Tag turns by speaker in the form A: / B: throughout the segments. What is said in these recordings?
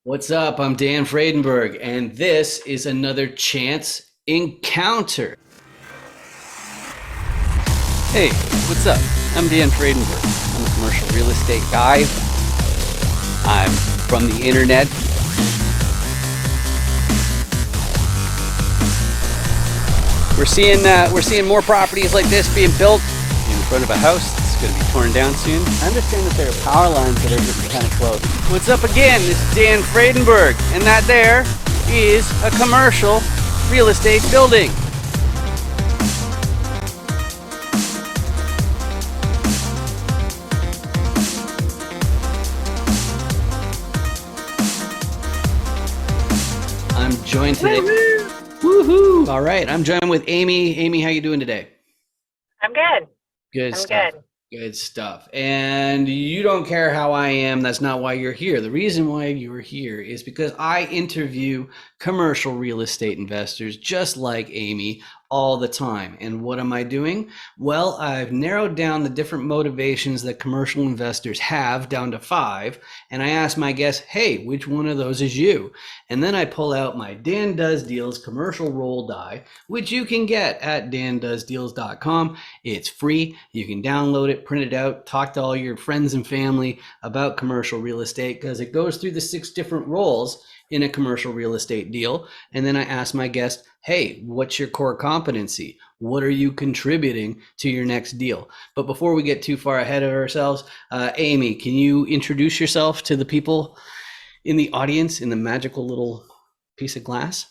A: What's up? I'm Dan Fredenberg, and this is another Chance Encounter.
B: Hey, what's up? I'm Dan Fredenberg. I'm a commercial real estate guy. I'm from the internet. We're seeing more properties like this being built in front of a house. It's going to be torn down soon. I understand that there are power lines that are getting kind of close. What's up again? This is Dan Fredenberg, and that there is a commercial real estate building.
A: I'm joined today. Woohoo! All right, I'm joined with Amy. Amy, how you doing today?
C: I'm good.
A: Good
C: I'm
A: stuff.
C: good.
A: Good stuff. And you don't care how I am. That's not why you're here. The reason why you're here is because I interview commercial real estate investors just like Amy all the time. And what am I doing? Well, I've narrowed down the different motivations that commercial investors have down to 5. And I ask my guests, hey, which one of those is you? And then I pull out my Dan Does Deals commercial roll die, which you can get at dandoesdeals.com. It's free. You can download it, print it out, talk to all your friends and family about commercial real estate because it goes through the 6 different roles in a commercial real estate deal. And then I ask my guest, hey, what's your core competency? What are you contributing to your next deal? But before we get too far ahead of ourselves, Amy, can you introduce yourself to the people in the audience in the magical little piece of glass?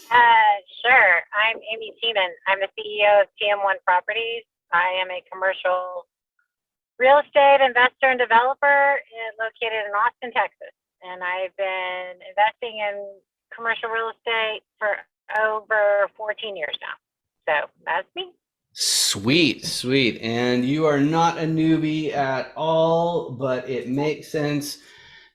C: Sure. I'm Amy Tiemann. I'm the CEO of TM1 Properties. I am a commercial real estate investor and developer located in Austin, Texas. And I've been investing in commercial real estate for over 14 years now. So that's me.
A: Sweet, sweet. And you are not a newbie at all, but it makes sense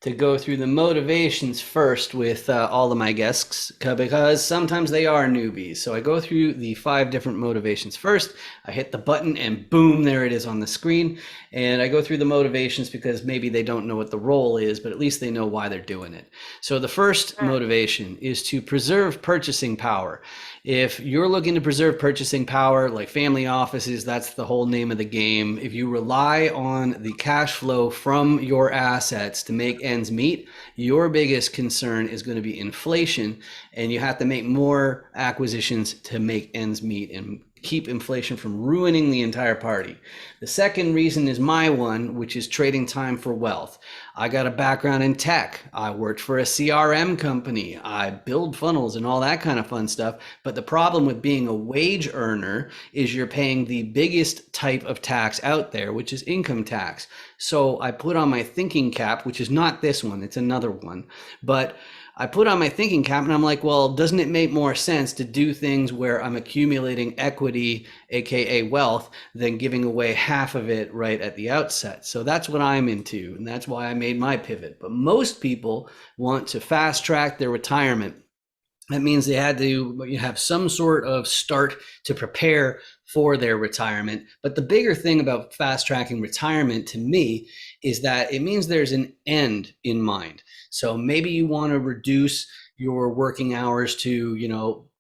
A: to go through the motivations first with all of my guests because sometimes they are newbies. So I go through the 5 different motivations first. I hit the button and boom, there it is on the screen. And I go through the motivations because maybe they don't know what the role is, but at least they know why they're doing it. So the first motivation is to preserve purchasing power. If you're looking to preserve purchasing power, like family offices, that's the whole name of the game. If you rely on the cash flow from your assets to make ends meet, your biggest concern is going to be inflation, and you have to make more acquisitions to make ends meet and keep inflation from ruining the entire party. The second reason is my one, which is trading time for wealth. I got a background in tech. I worked for a CRM company. I build funnels and all that kind of fun stuff. But the problem with being a wage earner is you're paying the biggest type of tax out there, which is income tax. So I put on my thinking cap, which is not this one, it's another one. But I put on my thinking cap and I'm like, well, doesn't it make more sense to do things where I'm accumulating equity, AKA wealth, than giving away half of it right at the outset? So that's what I'm into. And that's why I made my pivot. But most people want to fast track their retirement. That means they had to have some sort of start to prepare for their retirement. But the bigger thing about fast tracking retirement to me is that it means there's an end in mind. So maybe you want to reduce your working hours to,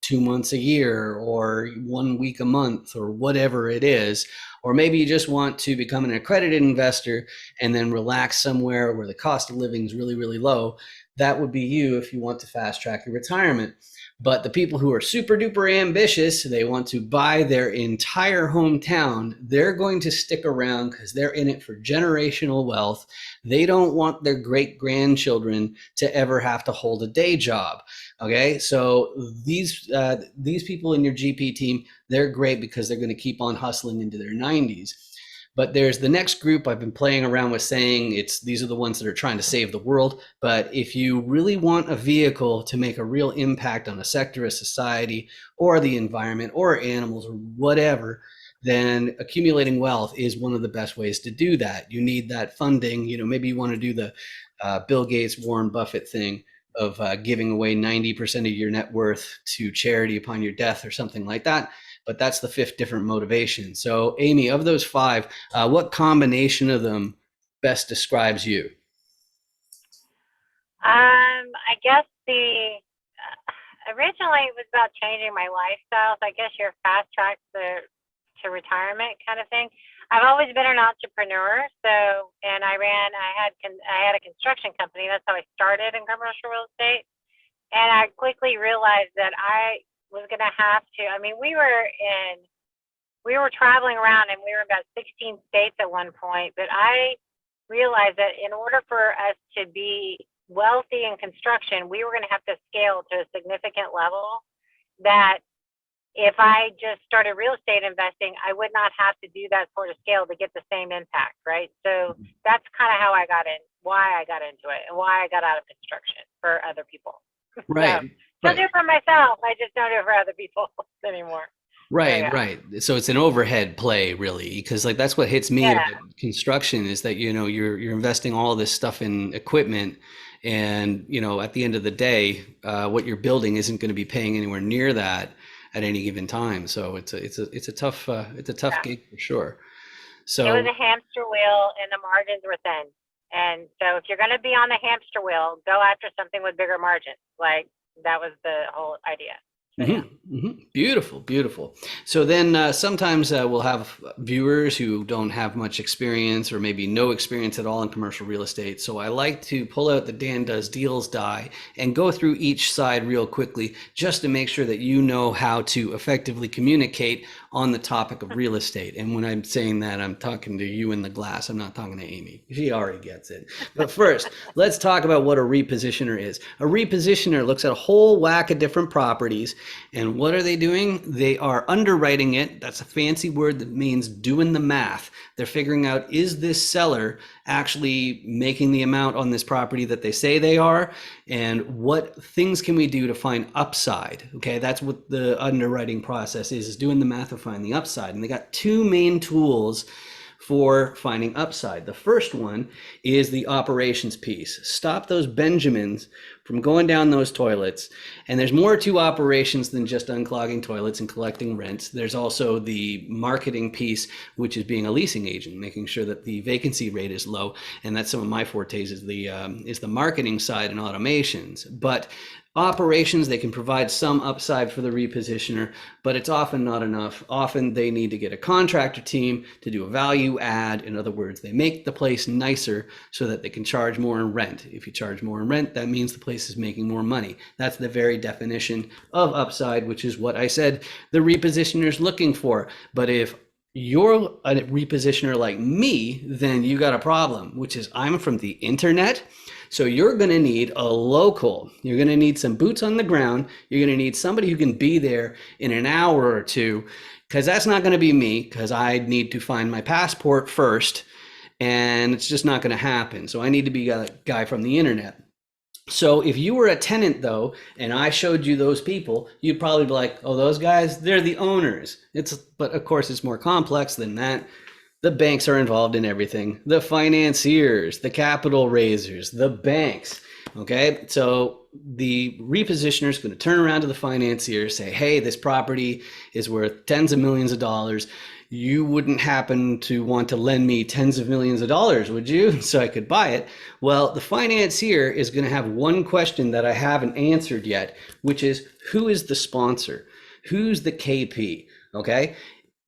A: 2 months a year or 1 week a month or whatever it is. Or maybe you just want to become an accredited investor and then relax somewhere where the cost of living is really, really low. That would be you if you want to fast track your retirement. But the people who are super duper ambitious, they want to buy their entire hometown, they're going to stick around because they're in it for generational wealth. They don't want their great grandchildren to ever have to hold a day job. Okay, so these people in your GP team, they're great because they're going to keep on hustling into their 90s. But there's the next group I've been playing around with saying these are the ones that are trying to save the world. But if you really want a vehicle to make a real impact on a sector of society or the environment or animals or whatever, then accumulating wealth is one of the best ways to do that. You need that funding. Maybe you want to do the Bill Gates, Warren Buffett thing of giving away 90% of your net worth to charity upon your death or something like that. But that's the 5th different motivation. So Amy, of those 5, what combination of them best describes you?
C: I guess originally it was about changing my lifestyle. So I guess you're fast track to retirement kind of thing. I've always been an entrepreneur. So, and I had a construction company. That's how I started in commercial real estate. And I quickly realized that I was going to have to, I mean, we were traveling around and we were in about 16 states at one point, but I realized that in order for us to be wealthy in construction, we were going to have to scale to a significant level that if I just started real estate investing, I would not have to do that sort of scale to get the same impact, right? So that's kind of how I got in, why I got into it, and why I got out of construction for other people.
A: Right.
C: So, don't do it for myself. I just don't do it for other people anymore.
A: Right,
C: Yeah.
A: right. So it's an overhead play, really, because like that's what hits me
C: Yeah.
A: about construction is that you're investing all this stuff in equipment, and at the end of the day, what you're building isn't going to be paying anywhere near that at any given time. So it's a tough
C: Yeah.
A: gig for sure.
C: It
A: So
C: was a hamster wheel and the margins were thin. And so if you're going to be on the hamster wheel, go after something with bigger margins. Like that was the whole idea. So, yeah.
A: Beautiful, beautiful. So then sometimes we'll have viewers who don't have much experience or maybe no experience at all in commercial real estate. So I like to pull out the Dan Does Deals die and go through each side real quickly just to make sure that you know how to effectively communicate on the topic of real estate. And when I'm saying that, I'm talking to you in the glass. I'm not talking to Amy. She already gets it. But first, let's talk about what a repositioner is. A repositioner looks at a whole whack of different properties. And what are they doing? They are underwriting it. That's a fancy word that means doing the math. They're figuring out, is this seller actually making the amount on this property that they say they are? And what things can we do to find upside? Okay, that's what the underwriting process is doing the math to find the upside. And they got two main tools for finding upside. The first one is the operations piece. Stop those Benjamins from going down those toilets. And there's more to operations than just unclogging toilets and collecting rent. There's also the marketing piece, which is being a leasing agent, making sure that the vacancy rate is low. And that's some of my fortes is the marketing side and automations. But operations, they can provide some upside for the repositioner, but it's often not enough. Often they need to get a contractor team to do a value add. In other words, they make the place nicer so that they can charge more in rent. If you charge more in rent, that means the place is making more money. That's the very definition of upside, which is what I said the repositioner is looking for. But if you're a repositioner like me, then you got a problem, which is I'm from the internet. So you're going to need a local. You're going to need some boots on the ground. You're going to need somebody who can be there in an hour or two, because that's not going to be me, because I need to find my passport first, and it's just not going to happen. So I need to be a guy from the internet. So if you were a tenant though, and I showed you those people, you'd probably be like, oh, those guys, they're the owners. But of course it's more complex than that. The banks are involved in everything. The financiers, the capital raisers, the banks. Okay, so the repositioner is going to turn around to the financier, say, hey, this property is worth tens of millions of dollars. You wouldn't happen to want to lend me tens of millions of dollars, would you? So I could buy it. Well, the financier is going to have one question that I haven't answered yet, which is, who is the sponsor? Who's the KP? Okay.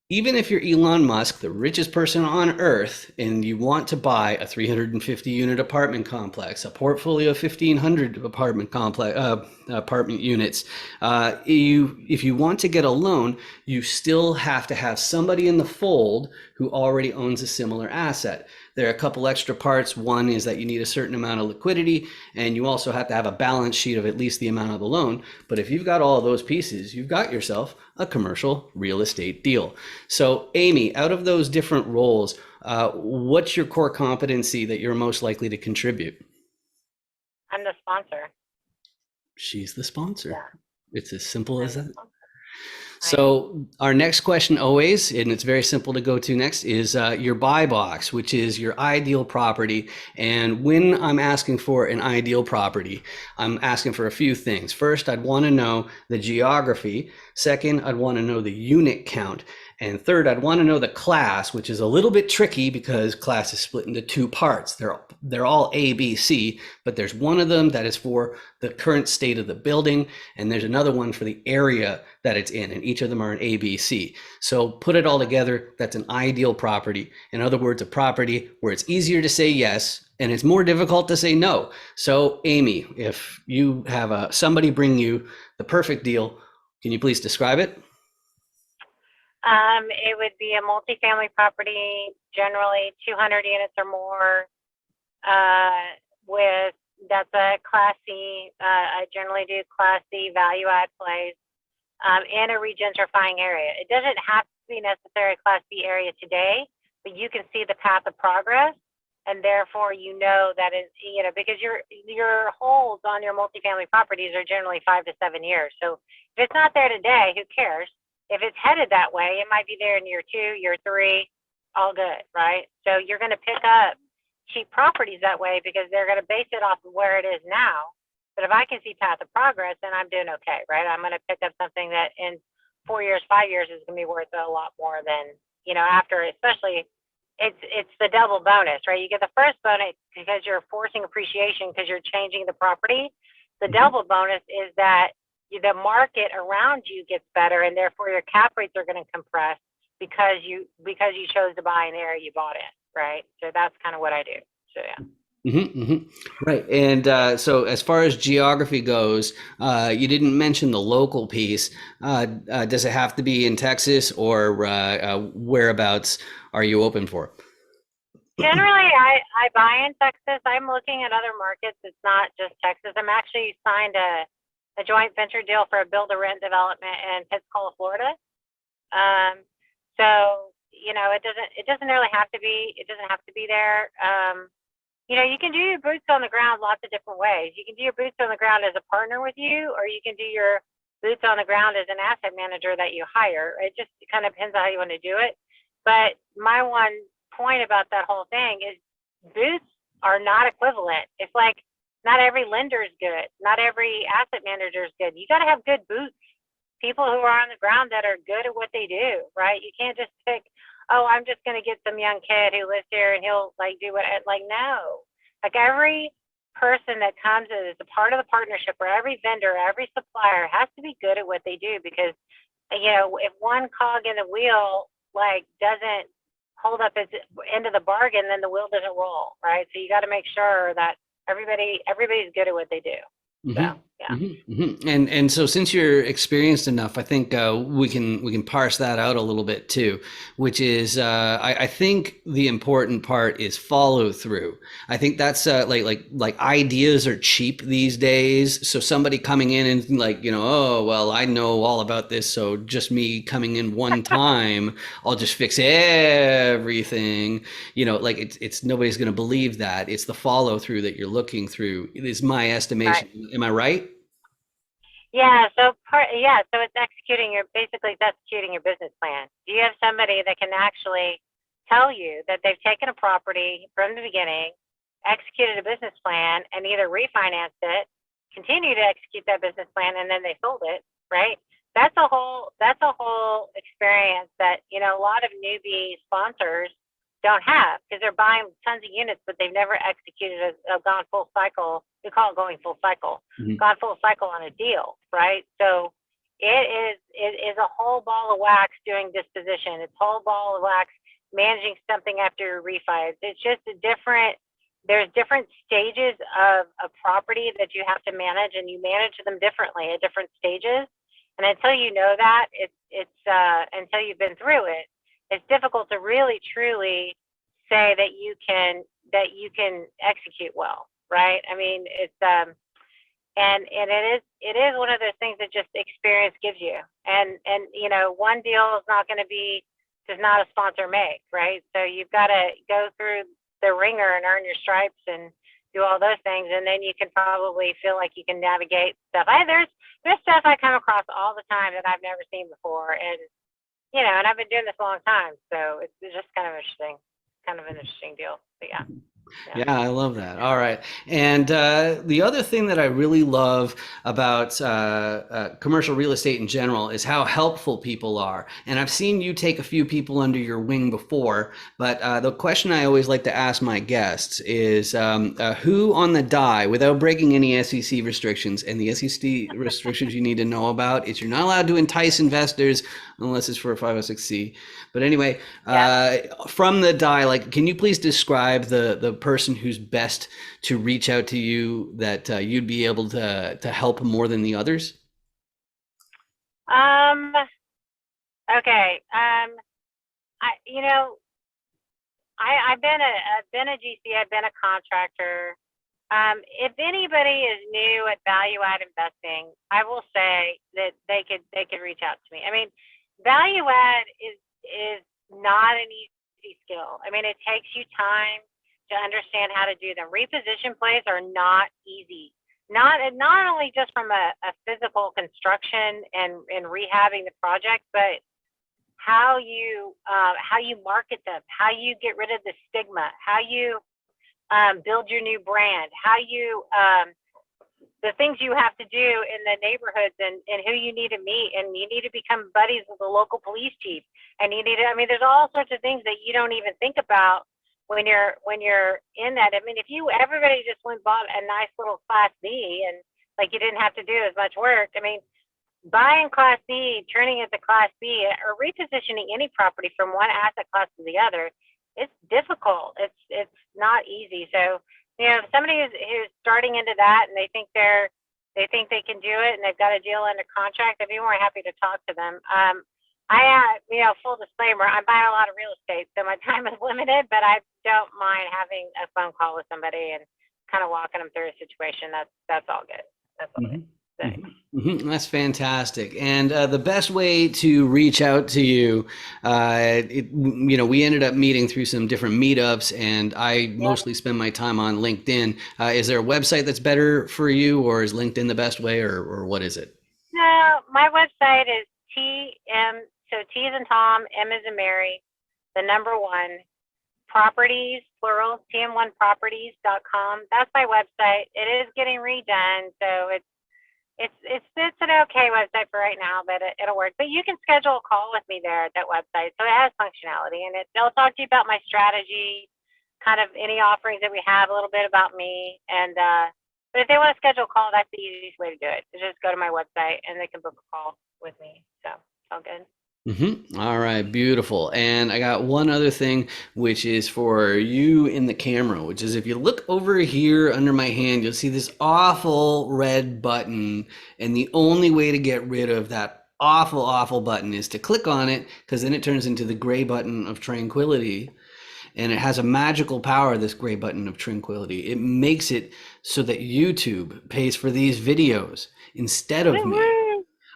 A: Even if you're Elon Musk, the richest person on earth, and you want to buy a 350 unit apartment complex, a portfolio of 1,500 apartment units, if you want to get a loan, you still have to have somebody in the fold who already owns a similar asset. There are a couple extra parts. One is that you need a certain amount of liquidity, and you also have to have a balance sheet of at least the amount of the loan. But if you've got all of those pieces, you've got yourself a commercial real estate deal. So Amy, out of those different roles, what's your core competency that you're most likely to contribute?
C: I'm the sponsor.
A: She's the sponsor.
C: Yeah.
A: It's as simple as that. So our next question always, and it's very simple to go to next, is your buy box, which is your ideal property. And when I'm asking for an ideal property, I'm asking for a few things. First, I'd want to know the geography. Second, I'd want to know the unit count. And third, I'd want to know the class, which is a little bit tricky because class is split into two parts. They're all A, B, C, but there's one of them that is for the current state of the building, and there's another one for the area that it's in, and each of them are an A, B, C. So put it all together, that's an ideal property. In other words, a property where it's easier to say yes and it's more difficult to say no. So Amy, if you have somebody bring you the perfect deal, can you please describe it?
C: It would be a multifamily property, generally 200 units or more, with that's a Class C. I generally do Class C value add plays in a regentrifying area. It doesn't have to be necessarily a Class B area today, but you can see the path of progress, and therefore you know that it's, you know, because your holds on your multifamily properties are generally 5 to 7 years. So if it's not there today, who cares? If it's headed that way, it might be there in year 2, year 3, all good, right? So you're going to pick up cheap properties that way because they're going to base it off of where it is now. But if I can see path of progress, then I'm doing okay, right? I'm going to pick up something that in 4 years, 5 years is going to be worth a lot more than, you know, after, especially it's the double bonus, right? You get the first bonus because you're forcing appreciation because you're changing the property. The double bonus is that the market around you gets better, and therefore your cap rates are going to compress because you chose to buy an area you bought in, right? So that's kind of what I do. So yeah.
A: Right. And so as far as geography goes, you didn't mention the local piece. Does it have to be in Texas, or whereabouts are you open for?
C: Generally, I buy in Texas. I'm looking at other markets. It's not just Texas. I'm actually signed a joint venture deal for a build-to-rent development in Pensacola, Florida. So you know, it doesn't really have to be. It doesn't have to be there. You know, you can do your boots on the ground lots of different ways. You can do your boots on the ground as a partner with you, or you can do your boots on the ground as an asset manager that you hire. It just kind of depends on how you want to do it. But my one point about that whole thing is boots are not equivalent. It's like not every lender is good. Not every asset manager is good. You got to have good boots. People who are on the ground that are good at what they do, right? You can't just pick, oh, I'm just going to get some young kid who lives here and he'll like do what, like, no. Like every person that comes as a part of the partnership, or every vendor, every supplier has to be good at what they do, because, you know, if one cog in the wheel, like, doesn't hold up its end of the bargain, then the wheel doesn't roll, right? So you got to make sure that everybody's good at what they do. So, yeah.
A: And so since you're experienced enough, I think we can parse that out a little bit too, which is I think the important part is follow through. I think that's like ideas are cheap these days. So somebody coming in and like, you know, oh well, I know all about this, so just me coming in one time, I'll just fix everything. You know, like it's nobody's going to believe that. It's the follow through that you're looking through. It is my estimation.
C: Right.
A: Am I right?
C: Yeah, so it's basically executing your business plan. Do you have somebody that can actually tell you that they've taken a property from the beginning, executed a business plan, and either refinanced it, continue to execute that business plan, and then they sold it, right? That's a whole experience that, you know, a lot of newbie sponsors don't have, because they're buying tons of units, but they've never executed gone full cycle. We call it going full cycle. Gone full cycle on a deal, right? So it is a whole ball of wax doing disposition. It's a whole ball of wax managing something after refi. It's just there's different stages of a property that you have to manage, and you manage them differently at different stages. And until you know that, until you've been through it, it's difficult to really truly say that you can execute well, right? I mean, it's and it is one of those things that just experience gives you. And you know, one deal is does not a sponsor make, right? So you've got to go through the ringer and earn your stripes and do all those things, and then you can probably feel like you can navigate stuff. There's stuff I come across all the time that I've never seen before, and you know, and I've been doing this a long time, so it's just kind of an interesting deal. But yeah.
A: Yeah, I love that. All right. And the other thing that I really love about commercial real estate in general is how helpful people are. And I've seen you take a few people under your wing before, but the question I always like to ask my guests is who on the die, without breaking any SEC restrictions, and the SEC restrictions you need to know about is you're not allowed to entice investors unless it's for a 506c. But anyway, from the die, like, can you please describe the person who's best to reach out to you that you'd be able to help more than the others?
C: Okay. I've been a GC. I've been a contractor. If anybody is new at value add investing, I will say that they could reach out to me. I mean, value add is not an easy skill. I mean, it takes you time to understand how to do them. Reposition plays are not easy. Not only just from a physical construction and rehabbing the project, but how you market them, how you get rid of the stigma, how you build your new brand, how you the things you have to do in the neighborhoods and who you need to meet, and you need to become buddies with the local police chief, and you need to, I mean, there's all sorts of things that you don't even think about when you're in that. I mean, if everybody just went and bought a nice little Class B and like you didn't have to do as much work. I mean, buying Class B, turning it to Class B, or repositioning any property from one asset class to the other, it's difficult. It's not easy. So, if somebody who's starting into that and they think they can do it and they've got a deal under contract, I'd be more happy to talk to them. Full disclaimer, I'm buying a lot of real estate, so my time is limited, but I don't mind having a phone call with somebody and kind of walking them through a situation. That's all good. That's all good.
A: That's fantastic. And the best way to reach out to you, we ended up meeting through some different meetups, and I mostly spend my time on LinkedIn. Is there a website that's better for you, or is LinkedIn the best way, or what is it?
C: No, my website is TM, so T as in Tom, M as in Mary, the number 1, properties, plural, tm1properties.com. That's my website. It is getting redone, so it's an okay website for right now, but it'll work. But you can schedule a call with me there at that website. So it has functionality, and they'll talk to you about my strategy, kind of any offerings that we have, a little bit about me. And but if they want to schedule a call, that's the easiest way to do it. To just go to my website and they can book a call with me. So it's all good.
A: All right, beautiful. And I got one other thing, which is for you in the camera, which is if you look over here under my hand, you'll see this awful red button. And the only way to get rid of that awful button is to click on it, because then it turns into the gray button of tranquility. And it has a magical power, this gray button of tranquility. It makes it so that YouTube pays for these videos instead of me.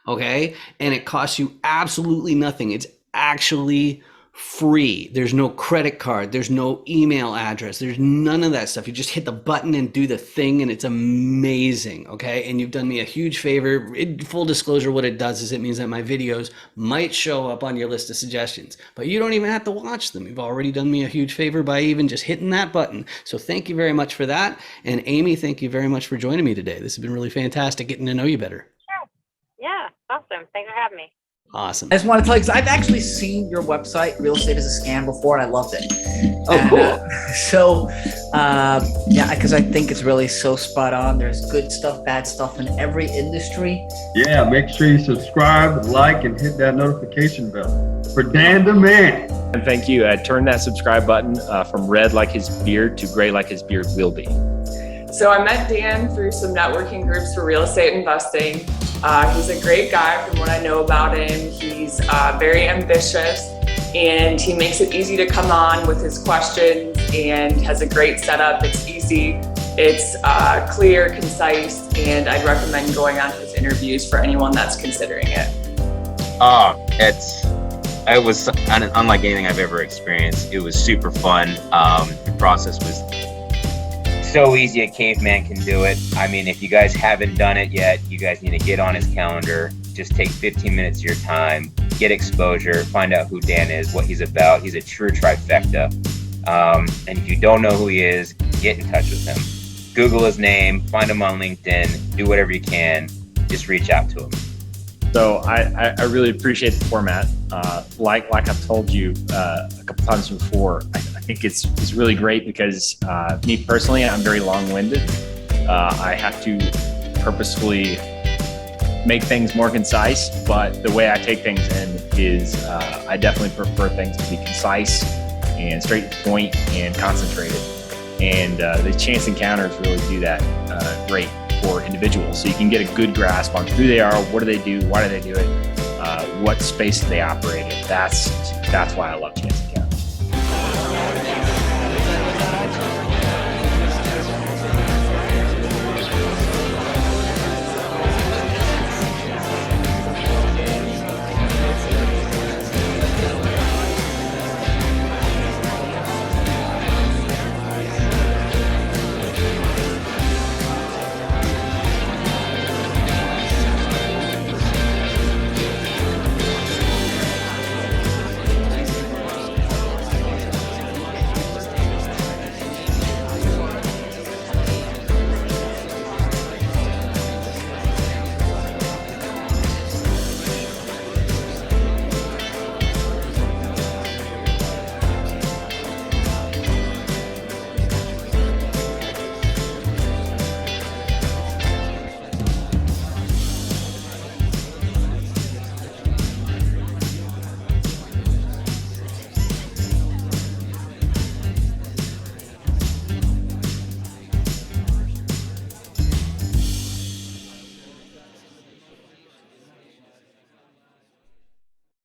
A: Okay, and it costs you absolutely nothing. It's actually free. There's no credit card. There's no email address. There's none of that stuff. You just hit the button and do the thing, and it's amazing. Okay, and you've done me a huge favor. Full disclosure, what it does is it means that my videos might show up on your list of suggestions, but you don't even have to watch them. You've already done me a huge favor by even just hitting that button. So thank you very much for that. And Amy, thank you very much for joining me today. This has been really fantastic getting to know you better.
C: Yeah, awesome. Thanks for having me.
A: Awesome.
D: I just want to tell you, because I've actually seen your website, Real Estate is a Scam, before, and I loved it.
A: Oh, cool.
D: Because I think it's really so spot on. There's good stuff, bad stuff in every industry.
E: Yeah, make sure you subscribe, like, and hit that notification bell. For Dan the Man.
F: And thank you. Turn that subscribe button from red like his beard to gray like his beard will be.
G: So I met Dan through some networking groups for real estate investing. He's a great guy from what I know about him. He's very ambitious, and he makes it easy to come on with his questions, and has a great setup. It's easy, it's clear, concise, and I'd recommend going on his interviews for anyone that's considering it.
H: It was unlike anything I've ever experienced. It was super fun. The process was so easy, a caveman can do it. I mean, if you guys haven't done it yet, you guys need to get on his calendar. Just take 15 minutes of your time, get exposure, find out who Dan is, what he's about. He's a true trifecta. And if you don't know who he is, get in touch with him. Google his name, find him on LinkedIn, do whatever you can. Just reach out to him.
F: So I really appreciate the format. Like I've told you a couple times before, I think it's really great because me personally, I'm very long-winded. I have to purposefully make things more concise, but the way I take things in is I definitely prefer things to be concise and straight to the point and concentrated. And the chance encounters really do that great for individuals. So you can get a good grasp on who they are, what do they do, why do they do it, what space do they operate in. That's why I love chance encounters.